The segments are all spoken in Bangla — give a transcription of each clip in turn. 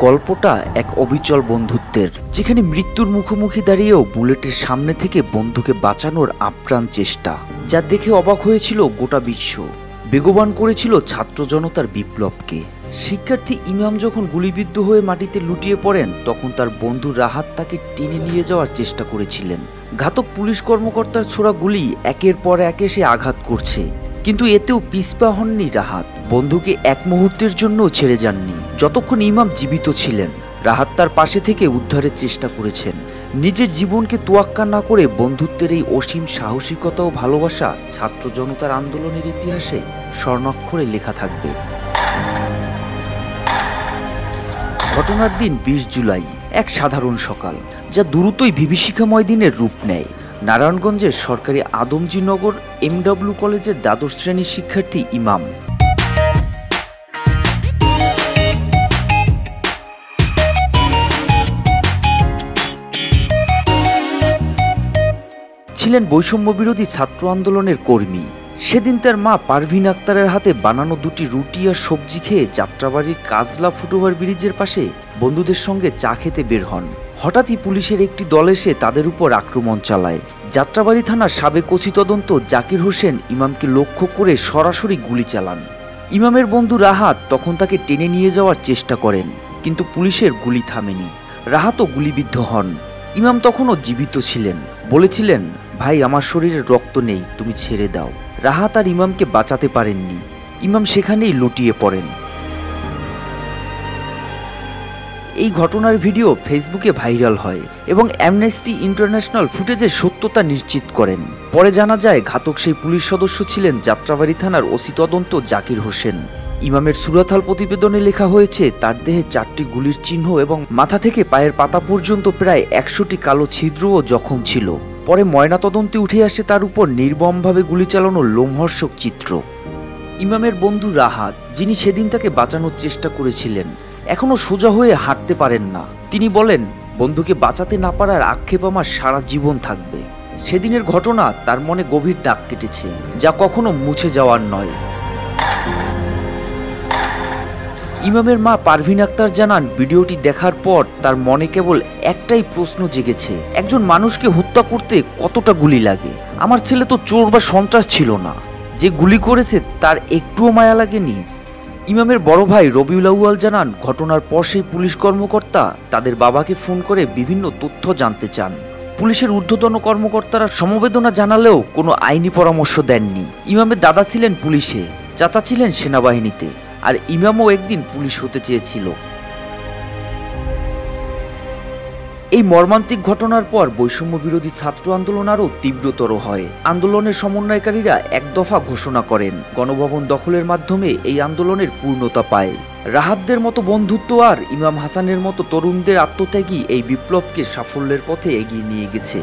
গল্পটা এক অবিচল বন্ধুত্বের, যেখানে মৃত্যুর মুখোমুখি দাঁড়িয়েও বুলেটের সামনে থেকে বন্ধুকে বাঁচানোর আপ্রাণ চেষ্টা, যা দেখে অবাক হয়েছিল গোটা বিশ্ব, বেগবান করেছিল ছাত্র জনতার বিপ্লবকে। শিক্ষার্থী ইমাম যখন গুলিবিদ্ধ হয়ে মাটিতে লুটিয়ে পড়েন, তখন তার বন্ধু রাহাত তাকে টেনে নিয়ে যাওয়ার চেষ্টা করেছিলেন। ঘাতক পুলিশ কর্মকর্তার ছোড়া গুলি একের পর এক এসে আঘাত করছে, কিন্তু এতেও পিছপা হননি রাহাত। বন্ধুকে এক মুহূর্তের জন্যও ছেড়ে যাননি। যতক্ষণ ইমাম জীবিত ছিলেন, রাহাত তার পাশে থেকে উদ্ধারের চেষ্টা করেছেন। নিজের জীবনকে তোয়াক্কা না করে বন্ধুত্বের এই অসীম সাহসিকতা ও ভালোবাসা ছাত্র জনতার আন্দোলনের ইতিহাসে স্বর্ণাক্ষরে লেখা থাকবে। ঘটনার দিন 20 জুলাই, এক সাধারণ সকাল, যা দ্রুতই বিভীষিকাময় দিনের রূপ নেয়। নারায়ণগঞ্জের সরকারি আদমজীনগর MW কলেজের দ্বাদশ শ্রেণীর শিক্ষার্থী ইমাম ছিলেন বৈষম্য বিরোধী ছাত্র আন্দোলনের কর্মী। সেদিন তার মা পারভিন আক্তারের হাতে বানানো দুটি রুটি আর সবজি খেয়ে যাত্রাবাড়ির কাজলা ফুটওভার ব্রিজের পাশে বন্ধুদের সঙ্গে চা খেতে বের হন। হঠাৎই পুলিশের একটি দল এসে তাদের উপর আক্রমণ চালায়। যাত্রাবাড়ি থানার সাবেক ওসি তদন্ত জাকির হোসেন ইমামকে লক্ষ্য করে সরাসরি গুলি চালান। ইমামের বন্ধু রাহাত তখন তাকে টেনে নিয়ে যাওয়ার চেষ্টা করেন, কিন্তু পুলিশের গুলি থামেনি। রাহাতও গুলিবিদ্ধ হন। ইমাম তখনও জীবিত ছিলেন, বলেছিলেন, ভাই আমার শরীরে রক্ত নেই, তুমি ছেড়ে দাও। রাহাত আর ইমামকে বাঁচাতে পারেননি। ইমাম সেখানেই লুটিয়ে পড়েন। এই ঘটনার ভিডিও ফেসবুকে ভাইরাল হয় এবং অ্যামনেস্টি ইন্টারন্যাশনাল ফুটেজের সত্যতা নিশ্চিত করেন। পরে জানা যায় ঘাতক সেই পুলিশ সদস্য ছিলেন যাত্রাবাড়ি থানার ওসি তদন্ত জাকির হোসেন। ইমামের সুরাথাল প্রতিবেদনে লেখা হয়েছে, তার দেহে 4টি গুলির চিহ্ন এবং মাথা থেকে পায়ের পাতা পর্যন্ত প্রায় 100টি কালো ছিদ্র ও জখম ছিল। পরে ময়নাতদন্তে উঠে আসে তার উপর নির্মমভাবে গুলি চালানোর লোমহর্ষক চিত্র। ইমামের বন্ধু রাহাত, যিনি সেদিন তাকে বাঁচানোর চেষ্টা করেছিলেন, এখনো সোজা হয়ে হাঁটতে পারেন না। তিনি বলেন, বন্ধুকে বাঁচাতে না পারার আক্ষেপ আমার সারা জীবন থাকবে। সেদিনের ঘটনা তার মনে গভীর দাগ কেটেছে, যা কখনো মুছে যাওয়ার নয়। ইমামের মা পারভিন আক্তার জানান, ভিডিওটি দেখার পর তার মনে কেবল একটাই প্রশ্ন জেগেছে, একজন মানুষকে হত্যা করতে কতটা গুলি লাগে? আমার ছেলে তো চোর বা সন্ত্রাস ছিল না, যে গুলি করেছে তার একটুও মায়া লাগেনি। ইমামের বড় ভাই রবিউল আউয়াল জানান, ঘটনার পর সেই পুলিশ কর্মকর্তা তাদের বাবাকে ফোন করে বিভিন্ন তথ্য জানতে চান। পুলিশের ঊর্ধ্বতন কর্মকর্তারা সমবেদনা জানালেও কোনো আইনি পরামর্শ দেননি। ইমামের দাদা ছিলেন পুলিশে, চাচা ছিলেন সেনাবাহিনীতে, আর ইমামও একদিন পুলিশ হতে চেয়েছিল। এই মর্মান্তিক ঘটনার পর বৈষম্য বিরোধী ছাত্র আন্দোলন আরও তীব্রতর হয়। আন্দোলনের সমন্বয়কারীরা এক দফা ঘোষণা করেন। গণভবন দখলের মাধ্যমে এই আন্দোলনের পূর্ণতা পায়। রাহাতদের মতো বন্ধুত্ব আর ইমাম হাসানের মতো তরুণদের আত্মত্যাগী এই বিপ্লবকে সাফল্যের পথে এগিয়ে নিয়ে গেছে।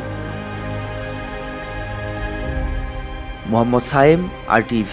মোহাম্মদ সায়েম, RTV।